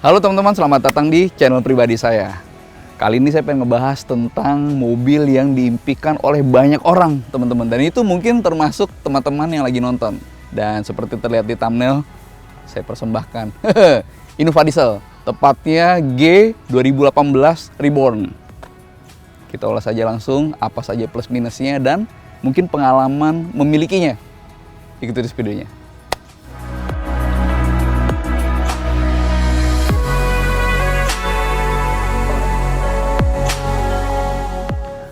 Halo teman-teman, selamat datang di channel pribadi saya. Kali ini saya pengen ngebahas tentang mobil yang diimpikan oleh banyak orang, teman-teman. Dan itu mungkin termasuk teman-teman yang lagi nonton. Dan seperti terlihat di thumbnail, saya persembahkan Innova Diesel, tepatnya G 2018 Reborn. Kita ulas saja langsung apa saja plus minusnya dan mungkin pengalaman memilikinya. Ikuti terus videonya.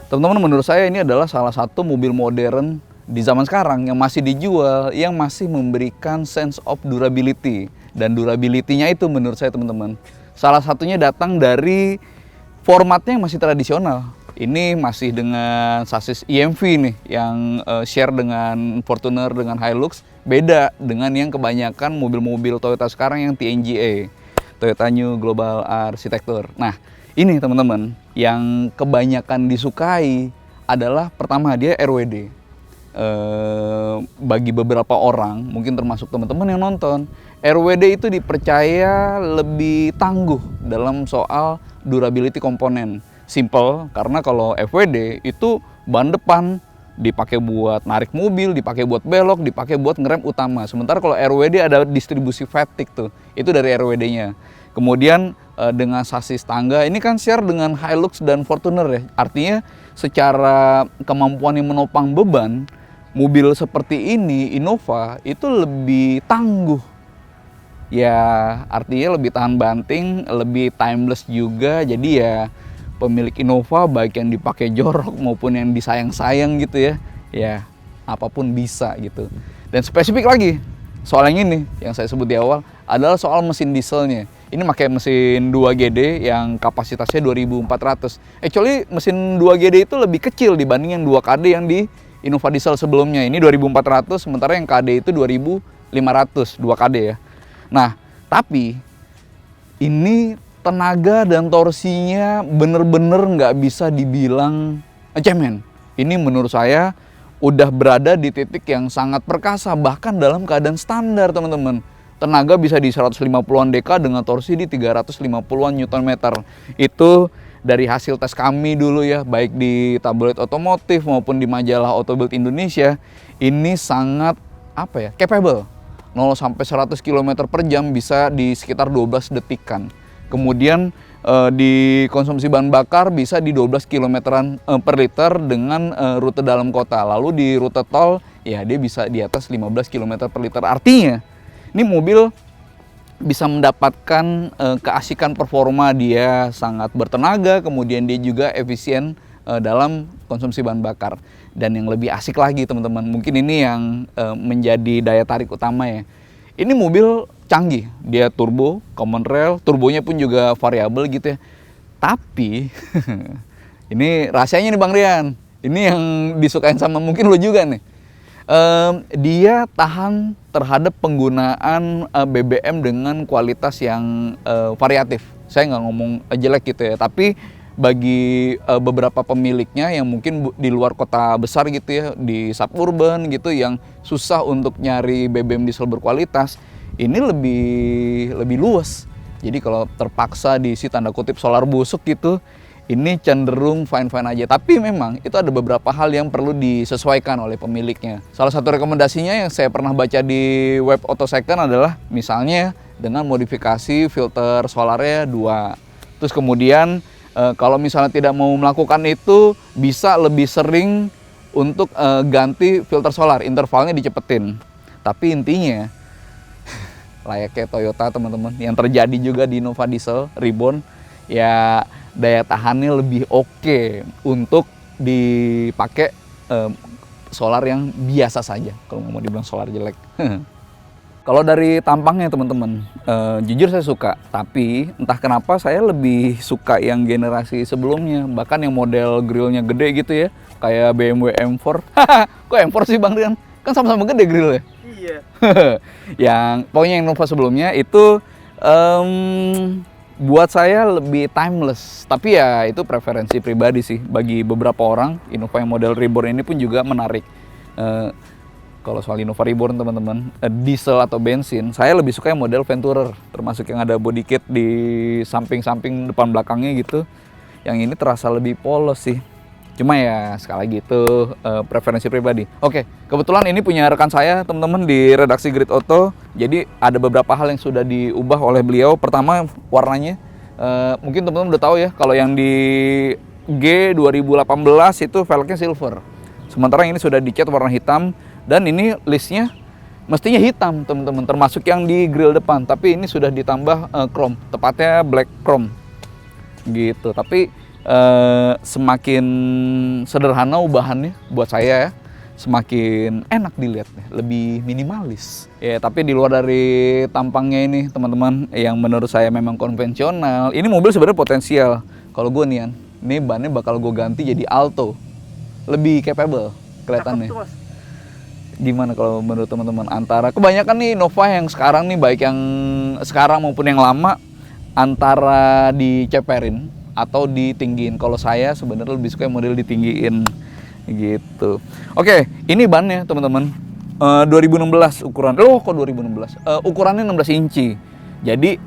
Teman-teman, menurut saya ini adalah salah satu mobil modern di zaman sekarang yang masih dijual, yang masih memberikan sense of durability. Dan durability-nya itu menurut saya teman-teman, salah satunya datang dari formatnya yang masih tradisional. Ini masih dengan sasis EMV nih, yang share dengan Fortuner, dengan Hilux. Beda dengan yang kebanyakan mobil-mobil Toyota sekarang yang TNGA, Toyota New Global Architecture. Nah, ini teman-teman, yang kebanyakan disukai adalah pertama dia RWD. Bagi beberapa orang, mungkin termasuk teman-teman yang nonton, RWD itu dipercaya lebih tangguh dalam soal durability komponen. Simple, karena kalau FWD itu ban depan dipakai buat narik mobil, dipakai buat belok, dipakai buat ngerem utama. Sementara kalau RWD ada distribusi fatigue tuh, itu dari RWD-nya. Kemudian dengan sasis tangga, ini kan share dengan Hilux dan Fortuner ya. Artinya secara kemampuan yang menopang beban, mobil seperti ini, Innova, itu lebih tangguh. Ya artinya lebih tahan banting, lebih timeless juga. Jadi ya pemilik Innova baik yang dipakai jorok maupun yang disayang-sayang gitu ya. Ya apapun bisa gitu. Dan spesifik lagi, soal yang ini yang saya sebut di awal adalah soal mesin dieselnya. Ini pakai mesin 2GD yang kapasitasnya 2400. Actually mesin 2GD itu lebih kecil dibanding yang 2KD yang di Innova Diesel sebelumnya. Ini 2400, sementara yang KD itu 2500, 2KD ya. Nah, tapi ini tenaga dan torsinya bener-bener nggak bisa dibilang cemen. Ini menurut saya udah berada di titik yang sangat perkasa, bahkan dalam keadaan standar teman-teman. Tenaga bisa di 150-an dk dengan torsi di 350-an Nm. Itu dari hasil tes kami dulu ya, baik di tabloid otomotif maupun di majalah Autobild Indonesia. Ini sangat capable. 0 sampai 100 km per jam bisa di sekitar 12 detikan. Kemudian di konsumsi bahan bakar bisa di 12 km per liter dengan rute dalam kota. Lalu di rute tol ya dia bisa di atas 15 km per liter. Artinya ini mobil bisa mendapatkan keasikan performa, dia sangat bertenaga, kemudian dia juga efisien dalam konsumsi bahan bakar. Dan yang lebih asik lagi teman-teman, mungkin ini yang menjadi daya tarik utama ya. Ini mobil canggih, dia turbo, common rail, turbonya pun juga variabel gitu ya. Tapi ini rahasianya nih Bang Rian, ini yang disukain sama mungkin lo juga nih. Dia tahan terhadap penggunaan BBM dengan kualitas yang variatif. Saya nggak ngomong jelek gitu ya, tapi bagi beberapa pemiliknya yang mungkin di luar kota besar gitu ya, di suburban gitu yang susah untuk nyari BBM diesel berkualitas, ini lebih luas. Jadi kalau terpaksa diisi tanda kutip solar busuk gitu, ini cenderung fine-fine aja. Tapi memang itu ada beberapa hal yang perlu disesuaikan oleh pemiliknya. Salah satu rekomendasinya yang saya pernah baca di web Autosecond adalah misalnya dengan modifikasi filter solarnya 2. Terus kemudian kalau misalnya tidak mau melakukan itu, bisa lebih sering untuk ganti filter solar, intervalnya dicepetin. Tapi intinya layaknya Toyota teman-teman, yang terjadi juga di Innova Diesel Reborn, ya daya tahannya lebih oke untuk dipakai solar yang biasa saja, kalau nggak mau dibilang solar jelek. Kalau dari tampangnya teman-teman, jujur saya suka, tapi entah kenapa saya lebih suka yang generasi sebelumnya, bahkan yang model grillnya gede gitu ya, kayak BMW M4. Kok M4 sih Bang Rian? Kan sama-sama gede grillnya. Iya. Pokoknya yang Innova sebelumnya itu buat saya lebih timeless, tapi ya itu preferensi pribadi sih. Bagi beberapa orang, Innova yang model Reborn ini pun juga menarik. Kalau soal Innova Reborn teman-teman, diesel atau bensin, saya lebih suka yang model Venturer, termasuk yang ada body kit di samping-samping depan belakangnya gitu. Yang ini terasa lebih polos sih. Cuma ya sekali lagi itu preferensi pribadi. Oke, kebetulan ini punya rekan saya teman-teman di redaksi Grid Auto. Jadi ada beberapa hal yang sudah diubah oleh beliau. Pertama warnanya, mungkin teman-teman udah tahu ya, kalau yang di G 2018 itu velgnya silver. Sementara ini sudah dicat warna hitam. Dan ini listnya mestinya hitam teman-teman, termasuk yang di grill depan. Tapi ini sudah ditambah chrome, tepatnya black chrome gitu. Tapi semakin sederhana ubahannya buat saya ya, semakin enak dilihatnya, lebih minimalis. Ya, tapi di luar dari tampangnya ini teman-teman, yang menurut saya memang konvensional, ini mobil sebenarnya potensial. Kalau gue nih, ini bannya bakal gue ganti jadi Alto, lebih capable kelihatannya. Gimana kalau menurut teman-teman, antara kebanyakan nih Innova yang sekarang nih, baik yang sekarang maupun yang lama, antara diceperin atau ditinggiin? Kalau saya sebenarnya lebih suka yang model ditinggiin gitu. Oke, ini bannya teman-teman, 2016 ukuran. Loh kok 2016? Ukurannya 16 inci. Jadi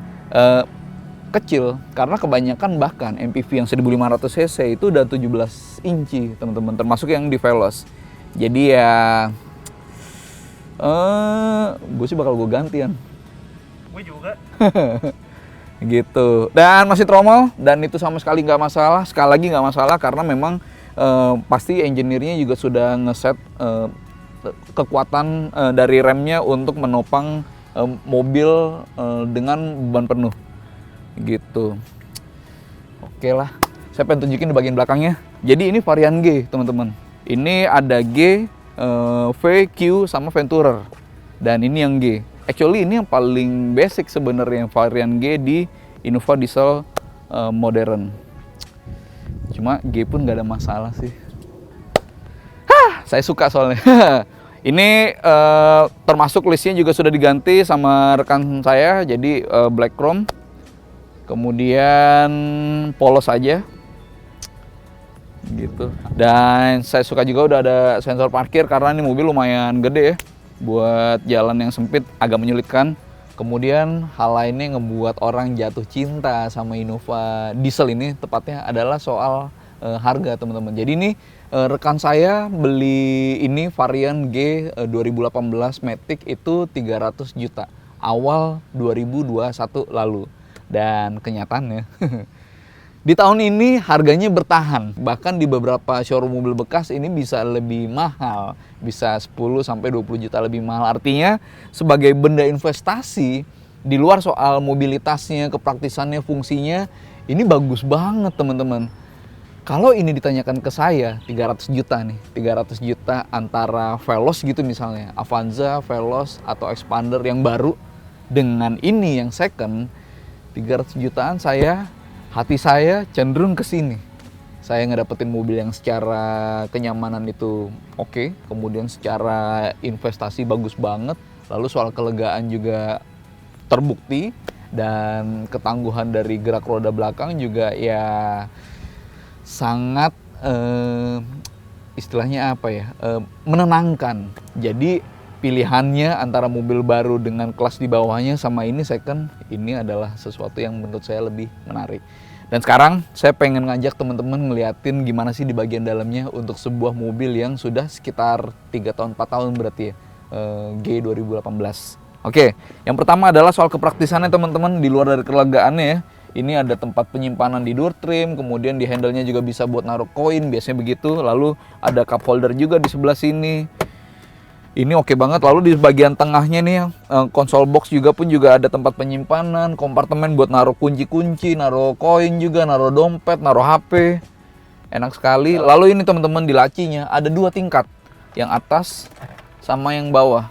kecil, karena kebanyakan bahkan MPV yang 1500 cc itu udah 17 inci teman-teman, termasuk yang di Veloz. Jadi ya gue sih bakal gue gantian. Gue juga. Gitu. Dan masih tromol, dan itu sama sekali nggak masalah. Sekali lagi nggak masalah karena memang pasti engineer-nya juga sudah ngeset kekuatan dari remnya untuk menopang mobil dengan beban penuh. Gitu. Oke lah. Saya pengen tunjukin di bagian belakangnya. Jadi ini varian G teman-teman. Ini ada G, V, Q, sama Venturer. Dan ini yang G. Actually ini yang paling basic sebenarnya, varian G di Innova diesel modern. Cuma G pun nggak ada masalah sih. Saya suka soalnya. Ini termasuk listnya juga sudah diganti sama rekan saya, jadi black chrome. Kemudian polos aja. Gitu. Dan saya suka juga udah ada sensor parkir karena ini mobil lumayan gede ya, buat jalan yang sempit agak menyulitkan. Kemudian hal lainnya ngebuat orang jatuh cinta sama Innova diesel ini tepatnya adalah soal harga teman-teman. Jadi ini rekan saya beli ini varian G 2018 Matic itu 300 juta awal 2021 lalu. Dan kenyataannya di tahun ini harganya bertahan, bahkan di beberapa showroom mobil bekas ini bisa lebih mahal, bisa 10-20 juta lebih mahal. Artinya sebagai benda investasi, di luar soal mobilitasnya, kepraktisannya, fungsinya, ini bagus banget teman-teman. Kalau ini ditanyakan ke saya, 300 juta nih, 300 juta antara Veloz gitu misalnya, Avanza, Veloz, atau Expander yang baru, dengan ini yang second, 300 jutaan hati saya cenderung ke sini. Saya ngedapetin mobil yang secara kenyamanan itu oke, kemudian secara investasi bagus banget, lalu soal kelegaan juga terbukti, dan ketangguhan dari gerak roda belakang juga ya sangat istilahnya apa ya, menenangkan. Jadi pilihannya antara mobil baru dengan kelas di bawahnya sama ini second, ini adalah sesuatu yang menurut saya lebih menarik. Dan sekarang saya pengen ngajak teman-teman ngeliatin gimana sih di bagian dalamnya untuk sebuah mobil yang sudah sekitar 3 tahun 4 tahun berarti ya, G 2018. Oke, yang pertama adalah soal kepraktisannya teman-teman, di luar dari kelegaannya ya. Ini ada tempat penyimpanan di door trim, kemudian di handle-nya juga bisa buat naruh koin, biasanya begitu. Lalu ada cup holder juga di sebelah sini. Ini oke banget. Lalu di bagian tengahnya nih, konsol box juga ada tempat penyimpanan, kompartemen buat naruh kunci-kunci, naruh koin juga, naruh dompet, naruh HP. Enak sekali. Lalu ini teman-teman di lacinya ada 2 tingkat, yang atas sama yang bawah.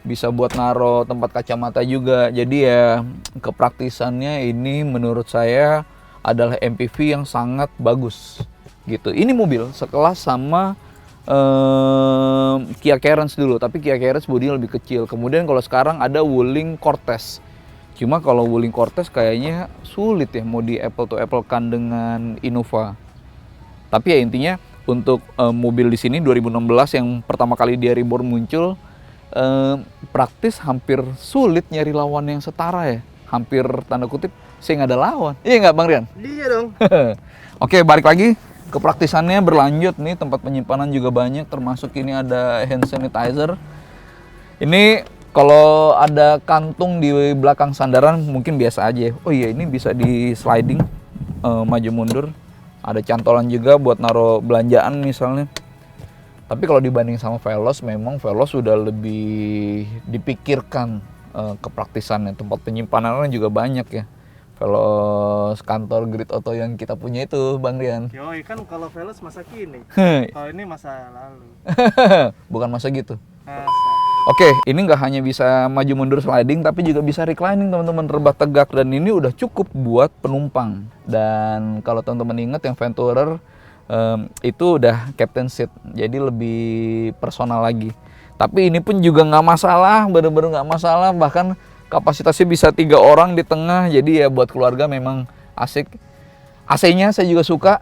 Bisa buat naruh tempat kacamata juga. Jadi ya kepraktisannya ini menurut saya adalah MPV yang sangat bagus gitu. Ini mobil sekelas sama Kia Carens dulu, tapi Kia Carens bodinya lebih kecil. Kemudian kalau sekarang ada Wuling Cortez. Cuma kalau Wuling Cortez kayaknya sulit ya mau di apple to apple kan dengan Innova. Tapi ya intinya untuk mobil di sini 2016 yang pertama kali dia reborn muncul, praktis hampir sulit nyari lawan yang setara ya. Hampir tanda kutip saya nggak ada lawan. Iya nggak Bang Rian? Iya dong. Oke, balik lagi ke praktisannya berlanjut nih, tempat penyimpanan juga banyak, termasuk ini ada hand sanitizer. Ini kalau ada kantung di belakang sandaran mungkin biasa aja. Oh iya, ini bisa di sliding, maju mundur. Ada cantolan juga buat naruh belanjaan misalnya. Tapi kalau dibanding sama Veloz, memang Veloz sudah lebih dipikirkan kepraktisannya. Tempat penyimpanannya juga banyak ya. Veloz kantor Grid Auto yang kita punya itu, Bang Rian. Yoi, kan kalau Veloz masa kini. Kalau ini masa lalu. Bukan masa gitu. Masa. Oke, ini nggak hanya bisa maju mundur sliding, tapi juga bisa reclining teman-teman, rebah tegak, dan ini udah cukup buat penumpang. Dan kalau teman-teman ingat yang Venturer itu udah captain seat, jadi lebih personal lagi. Tapi ini pun juga nggak masalah, bener-bener nggak masalah, bahkan kapasitasnya bisa 3 orang di tengah, jadi ya buat keluarga memang asik. AC-nya saya juga suka,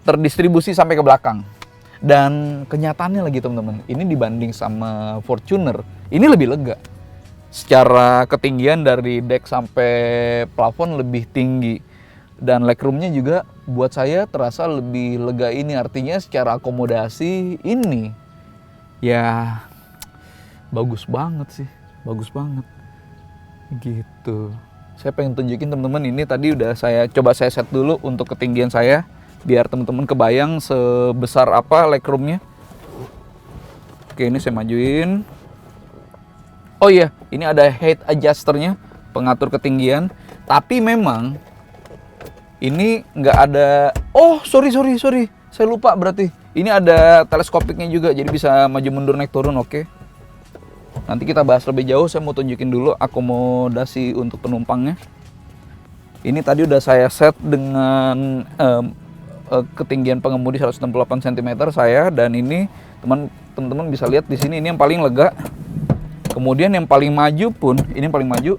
terdistribusi sampai ke belakang. Dan kenyataannya lagi teman-teman, ini dibanding sama Fortuner, ini lebih lega. Secara ketinggian dari deck sampai plafon lebih tinggi. Dan legroomnya juga buat saya terasa lebih lega ini. Artinya secara akomodasi ini ya bagus banget sih. Bagus banget. Gitu. Saya pengen tunjukin teman-teman, ini tadi udah saya coba saya set dulu untuk ketinggian saya. Biar teman-teman kebayang sebesar apa legroomnya. Oke, ini saya majuin. Oh iya, ini ada height adjusternya, pengatur ketinggian. Tapi memang ini nggak ada. Oh, sorry. Saya lupa berarti. Ini ada teleskopiknya juga, jadi bisa maju mundur naik turun. Oke. Nanti kita bahas lebih jauh. Saya mau tunjukin dulu akomodasi untuk penumpangnya. Ini tadi udah saya set dengan ketinggian pengemudi 168 cm saya, dan ini teman-teman bisa lihat di sini ini yang paling lega. Kemudian yang paling maju pun ini yang paling maju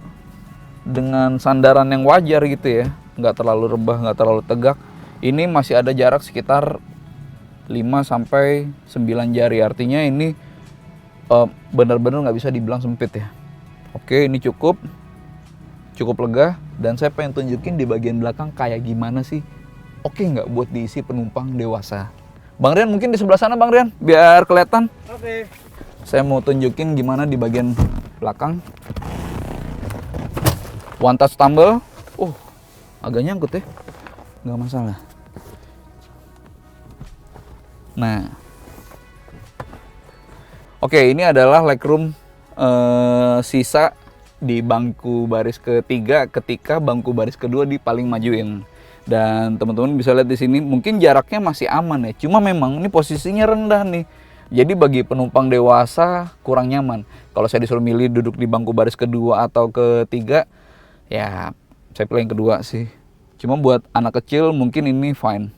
dengan sandaran yang wajar gitu ya, nggak terlalu rebah, nggak terlalu tegak. Ini masih ada jarak sekitar 5 sampai 9 jari, artinya ini benar-benar nggak bisa dibilang sempit ya. Oke, ini cukup lega, dan saya pengen tunjukin di bagian belakang kayak gimana sih. Oke nggak buat diisi penumpang dewasa. Bang Rian mungkin di sebelah sana Bang Rian, biar kelihatan. Oke. Saya mau tunjukin gimana di bagian belakang. One touch tumble. Agak nyangkut ya. Nggak masalah. Nah. Oke, ini adalah legroom sisa di bangku baris ketiga ketika bangku baris kedua di paling majuin. Dan teman-teman bisa lihat di sini mungkin jaraknya masih aman ya. Cuma memang ini posisinya rendah nih. Jadi bagi penumpang dewasa kurang nyaman. Kalau saya disuruh milih duduk di bangku baris kedua atau ketiga, ya saya pilih yang kedua sih. Cuma buat anak kecil mungkin ini fine.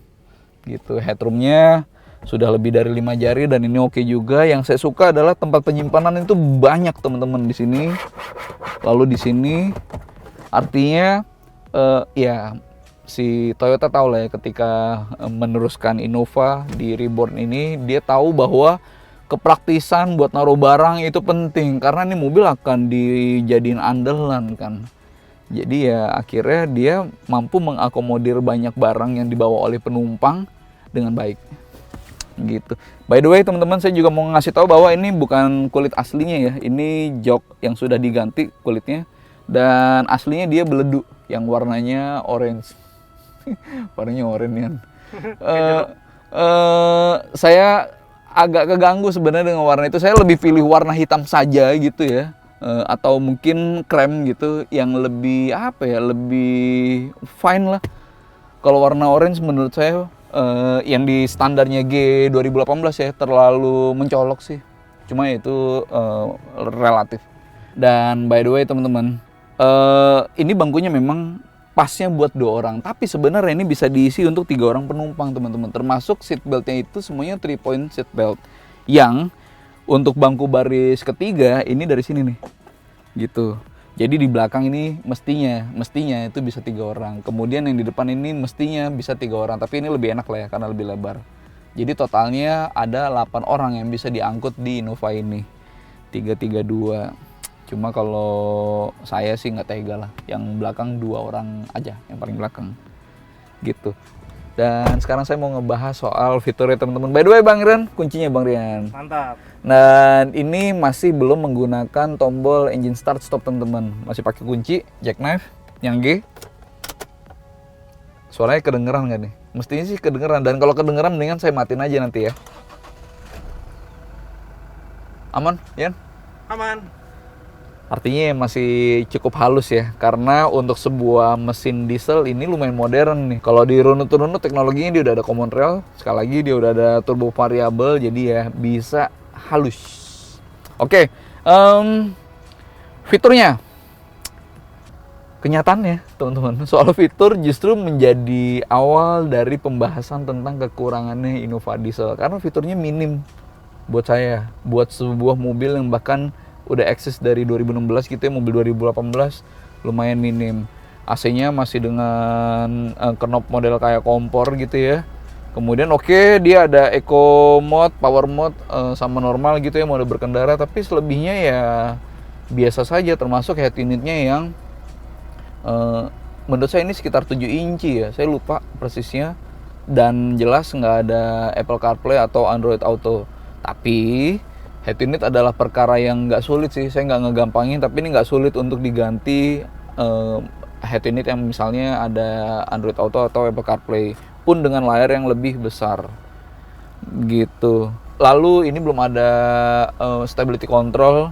Gitu. Headroomnya sudah lebih dari 5 jari dan ini oke juga. Yang saya suka adalah tempat penyimpanan itu banyak teman-teman di sini. Lalu di sini artinya ya si Toyota tahu lah ya, ketika meneruskan Innova di Reborn ini, dia tahu bahwa kepraktisan buat naruh barang itu penting, karena ini mobil akan dijadiin andalan kan. Jadi ya akhirnya dia mampu mengakomodir banyak barang yang dibawa oleh penumpang dengan baik. Gitu. By the way teman-teman, saya juga mau ngasih tahu bahwa ini bukan kulit aslinya ya, ini jok yang sudah diganti kulitnya, dan aslinya dia beledu yang warnanya orange. Warnanya oranye. Saya agak keganggu sebenarnya dengan warna itu. Saya lebih pilih warna hitam saja gitu ya, atau mungkin krem gitu yang lebih apa ya, lebih fine lah. Kalau warna orange menurut saya yang di standarnya G 2018 ya terlalu mencolok sih. Cuma itu relatif. Dan by the way teman-teman, ini bangkunya memang pasnya buat 2 orang, tapi sebenarnya ini bisa diisi untuk 3 orang penumpang teman-teman, termasuk seat beltnya itu semuanya 3-point seat belt, yang untuk bangku baris ketiga ini dari sini nih gitu. Jadi di belakang ini mestinya itu bisa 3 orang. Kemudian yang di depan ini mestinya bisa 3 orang, tapi ini lebih enak lah ya karena lebih lebar. Jadi totalnya ada 8 orang yang bisa diangkut di Innova ini. 332. Cuma kalau saya sih nggak tega lah. Yang belakang 2 orang aja, yang paling belakang. Gitu. Dan sekarang saya mau ngebahas soal fiturnya teman-teman. By the way Bang Rian, kuncinya Bang Rian. Mantap. Dan ini masih belum menggunakan tombol engine start stop teman-teman. Masih pakai kunci jackknife yang G. Suaranya kedengeran nggak nih? Mestinya sih kedengeran. Dan kalau kedengeran mendingan saya matiin aja nanti ya. Aman, Yan? Aman. Artinya masih cukup halus ya, karena untuk sebuah mesin diesel ini lumayan modern nih. Kalau di runut-runut teknologinya dia udah ada common rail, sekali lagi dia udah ada turbo variabel, jadi ya bisa halus. Oke, fiturnya. Kenyataannya teman-teman, soal fitur justru menjadi awal dari pembahasan tentang kekurangannya Innova diesel. Karena fiturnya minim buat saya, buat sebuah mobil yang bahkan udah eksis dari 2016 gitu ya, mobil 2018 lumayan minim. AC-nya masih dengan knob model kayak kompor gitu ya. Kemudian dia ada eco mode, power mode sama normal gitu ya, mode berkendara, tapi selebihnya ya biasa saja, termasuk head unitnya yang menurut saya ini sekitar 7 inci ya, saya lupa persisnya, dan jelas nggak ada Apple CarPlay atau Android Auto. Tapi head unit adalah perkara yang nggak sulit sih, saya nggak ngegampangin, tapi ini nggak sulit untuk diganti head unit yang misalnya ada Android Auto atau Apple CarPlay, pun dengan layar yang lebih besar gitu. Lalu ini belum ada stability control,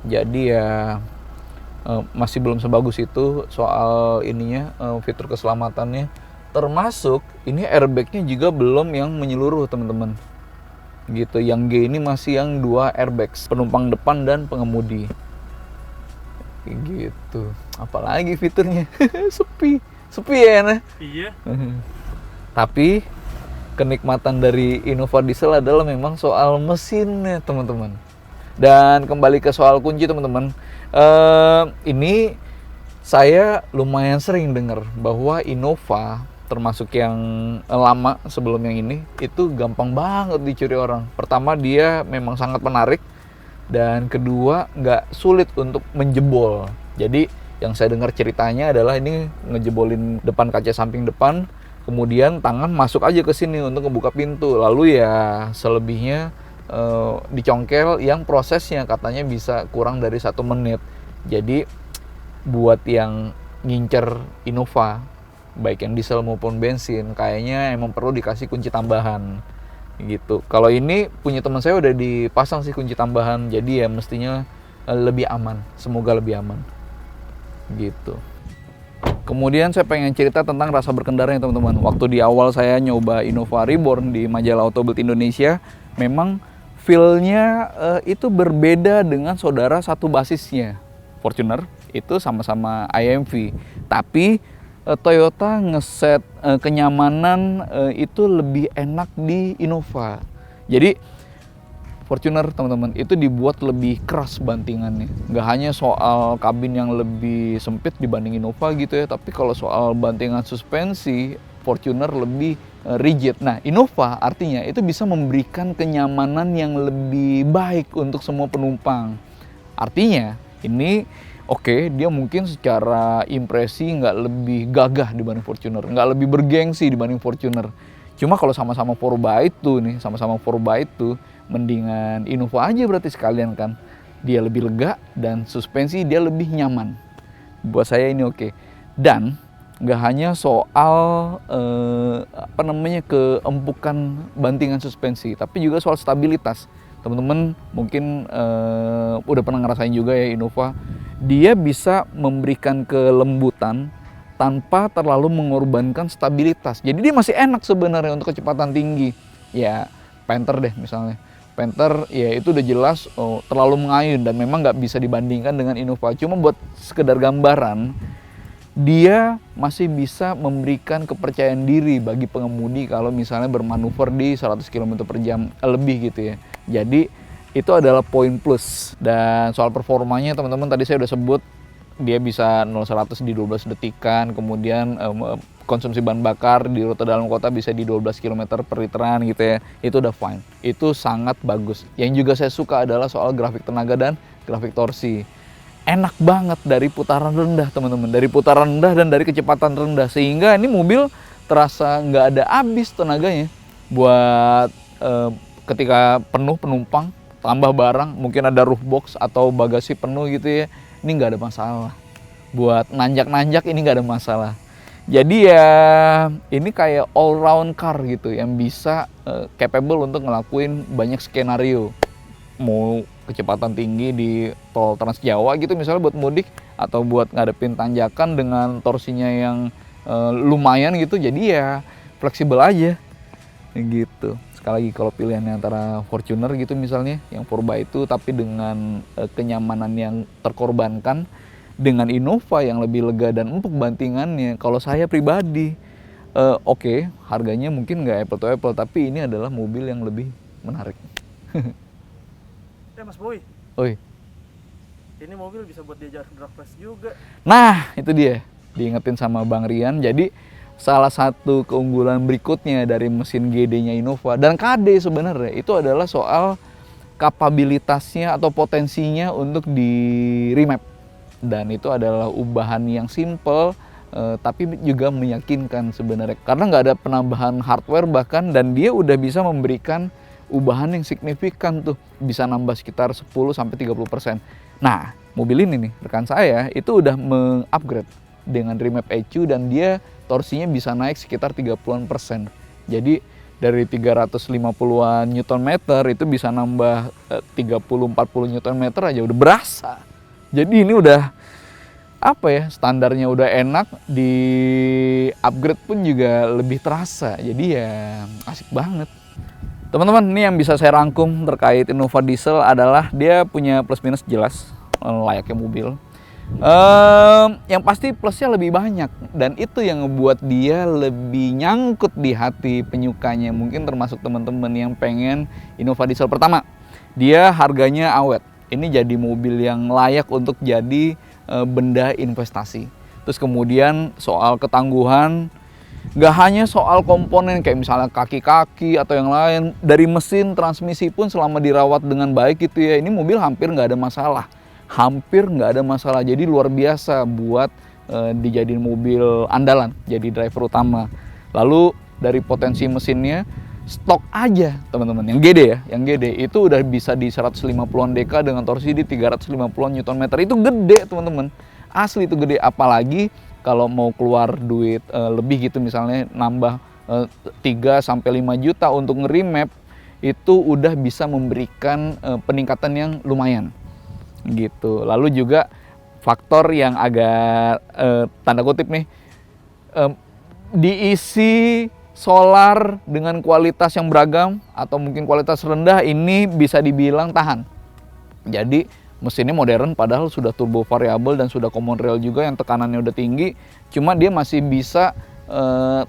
jadi ya masih belum sebagus itu soal ininya, fitur keselamatannya. Termasuk ini airbagnya juga belum yang menyeluruh teman-teman gitu. Yang G ini masih yang 2 airbags, penumpang depan dan pengemudi gitu. Apalagi fiturnya sepi ya nah. Iya. Tapi kenikmatan dari Innova diesel adalah memang soal mesinnya teman-teman. Dan kembali ke soal kunci teman-teman, ini saya lumayan sering dengar bahwa Innova termasuk yang lama sebelum yang ini itu gampang banget dicuri orang. Pertama, dia memang sangat menarik, dan kedua nggak sulit untuk menjebol. Jadi yang saya dengar ceritanya adalah ini ngejebolin depan kaca samping depan, kemudian tangan masuk aja ke sini untuk ngebuka pintu, lalu ya selebihnya dicongkel, yang prosesnya katanya bisa kurang dari 1 menit. Jadi buat yang ngincer Innova, baik yang diesel maupun bensin, kayaknya emang perlu dikasih kunci tambahan gitu. Kalau ini punya teman saya udah dipasang sih kunci tambahan, jadi ya mestinya lebih aman, semoga lebih aman gitu. Kemudian saya pengen cerita tentang rasa berkendaranya teman-teman. Waktu di awal saya nyoba Innova Reborn di majalah Auto Build Indonesia, memang feel-nya itu berbeda dengan saudara satu basisnya, Fortuner. Itu sama-sama IMV, tapi Toyota ngeset kenyamanan itu lebih enak di Innova. Jadi Fortuner teman-teman itu dibuat lebih keras bantingannya. Nggak hanya soal kabin yang lebih sempit dibanding Innova gitu ya, tapi kalau soal bantingan suspensi Fortuner lebih rigid. Nah, Innova artinya itu bisa memberikan kenyamanan yang lebih baik untuk semua penumpang. Artinya ini dia mungkin secara impresi nggak lebih gagah dibanding Fortuner, nggak lebih bergengsi dibanding Fortuner. Cuma kalau sama-sama 4x2 nih, mendingan Innova aja berarti sekalian kan. Dia lebih lega dan suspensi dia lebih nyaman. Buat saya ini oke. Dan nggak hanya soal keempukan bantingan suspensi, tapi juga soal stabilitas. Teman-teman mungkin udah pernah ngerasain juga ya Innova, dia bisa memberikan kelembutan tanpa terlalu mengorbankan stabilitas. Jadi dia masih enak sebenarnya untuk kecepatan tinggi. Ya Panther deh misalnya. Panther ya itu udah jelas terlalu mengayun dan memang nggak bisa dibandingkan dengan Innova. Cuma buat sekedar gambaran, dia masih bisa memberikan kepercayaan diri bagi pengemudi kalau misalnya bermanuver di 100 km per jam lebih gitu ya. Jadi itu adalah poin plus. Dan soal performanya teman-teman tadi saya udah sebut, dia bisa 0-100 di 12 detikan, kemudian konsumsi bahan bakar di rute dalam kota bisa di 12 km per literan gitu ya. Itu udah fine. Itu sangat bagus. Yang juga saya suka adalah soal grafik tenaga dan grafik torsi. Enak banget dari putaran rendah teman-teman. Dari putaran rendah dan dari kecepatan rendah. Sehingga ini mobil terasa nggak ada habis tenaganya. Buat ketika penuh penumpang, tambah barang, mungkin ada roof box atau bagasi penuh gitu ya. Ini nggak ada masalah. Buat nanjak-nanjak ini nggak ada masalah. Jadi ya ini kayak all round car gitu yang bisa capable untuk ngelakuin banyak skenario. Mau kecepatan tinggi di tol Trans Jawa gitu misalnya buat mudik, atau buat ngadepin tanjakan dengan torsinya yang lumayan gitu. Jadi ya fleksibel aja gitu. Sekali lagi kalau pilihannya antara Fortuner gitu misalnya yang purba itu tapi dengan kenyamanan yang terkorbankan, dengan Innova yang lebih lega dan empuk bantingannya, kalau saya pribadi oke, harganya mungkin nggak apple to apple, tapi ini adalah mobil yang lebih menarik. Mas Boy, Oi. ini mobil bisa buat diajak drag race juga. Nah itu dia, diingetin sama Bang Rian. Jadi salah satu keunggulan berikutnya dari mesin GD-nya Innova dan KD sebenarnya itu adalah soal kapabilitasnya atau potensinya untuk di remap. Dan itu adalah ubahan yang simple tapi juga meyakinkan sebenarnya, karena nggak ada penambahan hardware bahkan, dan dia udah bisa memberikan ubahan yang signifikan tuh, bisa nambah sekitar 10-30%. Nah mobil ini nih rekan saya itu udah mengupgrade dengan remap ECU dan dia torsinya bisa naik sekitar 30%. Jadi dari 350-an Nm itu bisa nambah 30-40 Nm aja udah berasa. Jadi ini udah apa ya, standarnya udah enak, di upgrade pun juga lebih terasa. Jadi ya asik banget. Teman-teman, ini yang bisa saya rangkum terkait Innova Diesel adalah dia punya plus minus jelas, layaknya mobil. Yang pasti plusnya lebih banyak dan itu yang ngebuat dia lebih nyangkut di hati penyukanya, mungkin termasuk teman-teman yang pengen Innova Diesel. Pertama, dia harganya awet. Ini jadi mobil yang layak untuk jadi benda investasi. Terus kemudian soal ketangguhan, gak hanya soal komponen kayak misalnya kaki-kaki atau yang lain, dari mesin, transmisi pun selama dirawat dengan baik gitu ya, ini mobil hampir nggak ada masalah. Hampir nggak ada masalah, jadi luar biasa buat dijadiin mobil andalan, jadi driver utama. Lalu dari potensi mesinnya, stok aja teman-teman, yang GD ya, yang GD itu udah bisa di 150-an dk dengan torsi di 350 Nm. Itu gede teman-teman, asli itu gede. Apalagi kalau mau keluar duit lebih gitu, misalnya nambah 3-5 juta untuk nge-remap, itu udah bisa memberikan peningkatan yang lumayan gitu. Lalu juga faktor yang agak tanda kutip nih, diisi solar dengan kualitas yang beragam atau mungkin kualitas rendah, ini bisa dibilang tahan. Jadi mesinnya modern padahal sudah turbo variabel dan sudah common rail juga yang tekanannya udah tinggi, cuma dia masih bisa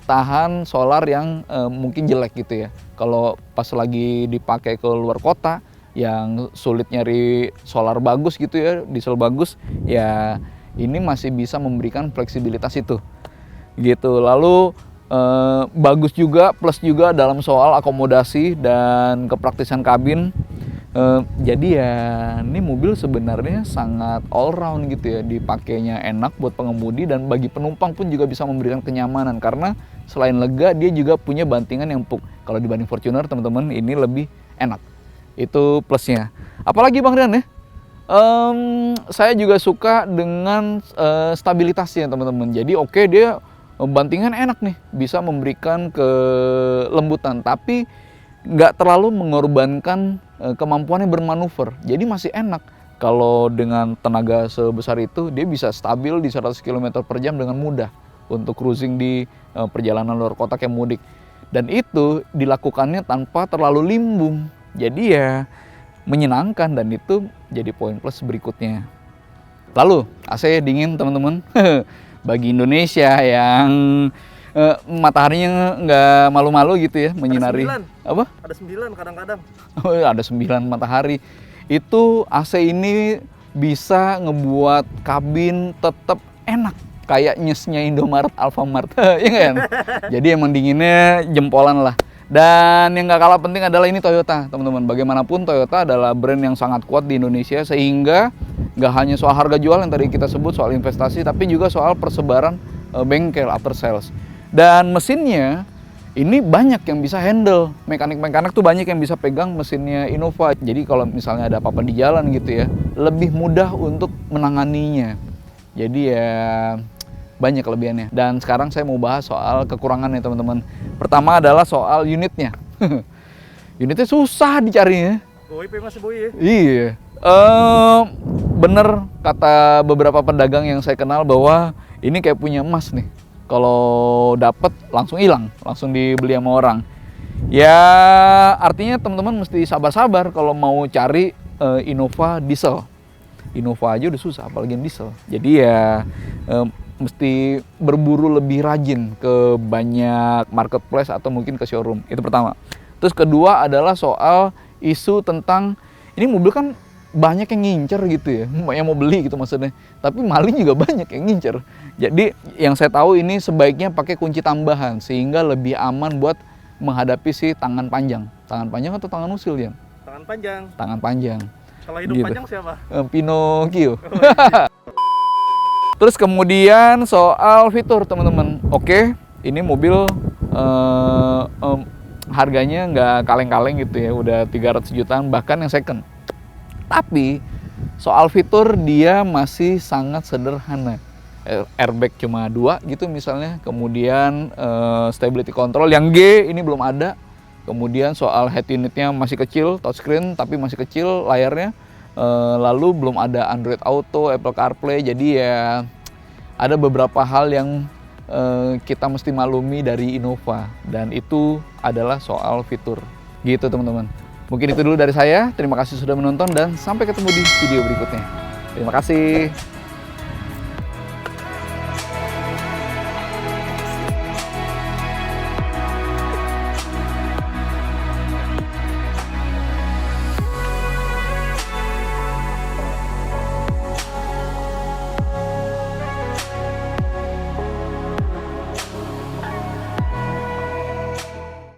tahan solar yang mungkin jelek gitu ya. Kalau pas lagi dipakai ke luar kota yang sulit nyari solar bagus gitu ya, diesel bagus, ya ini masih bisa memberikan fleksibilitas itu gitu. Lalu bagus juga, plus juga dalam soal akomodasi dan kepraktisan kabin. Jadi ya ini mobil sebenarnya sangat all round gitu ya, dipakainya enak buat pengemudi dan bagi penumpang pun juga bisa memberikan kenyamanan, karena selain lega dia juga punya bantingan yang empuk. Kalau dibanding Fortuner teman-teman, ini lebih enak, itu plusnya. Apalagi Bang Rian ya, saya juga suka dengan stabilitasnya teman-teman. Jadi oke, dia bantingan enak nih, bisa memberikan kelembutan, tapi nggak terlalu mengorbankan kemampuannya bermanuver. Jadi masih enak. Kalau dengan tenaga sebesar itu, dia bisa stabil di 100 km per jam dengan mudah untuk cruising di perjalanan luar kota kayak mudik. Dan itu dilakukannya tanpa terlalu limbung. Jadi ya menyenangkan, dan itu jadi poin plus berikutnya. Lalu AC dingin teman-teman. Bagi Indonesia yang mataharinya nggak malu-malu gitu ya, menyinari. Ada 9. Apa? Ada 9 kadang-kadang. Oh, ada 9 matahari. Itu AC ini bisa ngebuat kabin tetap enak kayak nyesnya Indomaret, Alfamart, ya kan? Jadi emang dinginnya jempolan lah. Dan yang nggak kalah penting adalah ini Toyota, teman-teman. Bagaimanapun Toyota adalah brand yang sangat kuat di Indonesia, sehingga nggak hanya soal harga jual yang tadi kita sebut, soal investasi, tapi juga soal persebaran bengkel after sales. Dan mesinnya ini banyak yang bisa handle, mekanik-mekanik tuh banyak yang bisa pegang mesinnya Innova. Jadi kalau misalnya ada apa-apa di jalan gitu ya, lebih mudah untuk menanganinya. Jadi ya banyak kelebihannya. Dan sekarang saya mau bahas soal kekurangannya teman-teman. Pertama adalah soal unitnya. Unitnya susah dicarinya. Boy, masih boy ya? Iya. Bener kata beberapa pedagang yang saya kenal bahwa ini kayak punya emas nih. Kalau dapet langsung hilang, langsung dibeli sama orang. Ya artinya teman-teman mesti sabar-sabar kalau mau cari Innova diesel. Innova aja udah susah, apalagi yang diesel. Jadi ya mesti berburu lebih rajin ke banyak marketplace atau mungkin ke showroom. Itu pertama. Terus kedua adalah soal isu tentang ini mobil kan banyak yang ngincer gitu ya, yang mau beli gitu maksudnya. Tapi maling juga banyak yang ngincer. Jadi yang saya tahu ini sebaiknya pakai kunci tambahan sehingga lebih aman buat menghadapi si tangan panjang. Tangan panjang atau tangan usil ya? Tangan panjang. Tangan panjang. Kalau hidup Gitu. panjang siapa? Pinocchio. Terus kemudian soal fitur teman-teman. Oke, ini mobil harganya nggak kaleng-kaleng gitu ya, udah 300 jutaan bahkan yang second. Tapi soal fitur dia masih sangat sederhana. Airbag cuma 2 gitu misalnya, kemudian stability control yang G ini belum ada. Kemudian soal head unitnya masih kecil, touchscreen tapi masih kecil layarnya. Lalu belum ada Android Auto, Apple CarPlay. Jadi ya ada beberapa hal yang kita mesti maklumi dari Innova, dan itu adalah soal fitur. Gitu teman-teman. Mungkin itu dulu dari saya. Terima kasih sudah menonton dan sampai ketemu di video berikutnya. Terima kasih.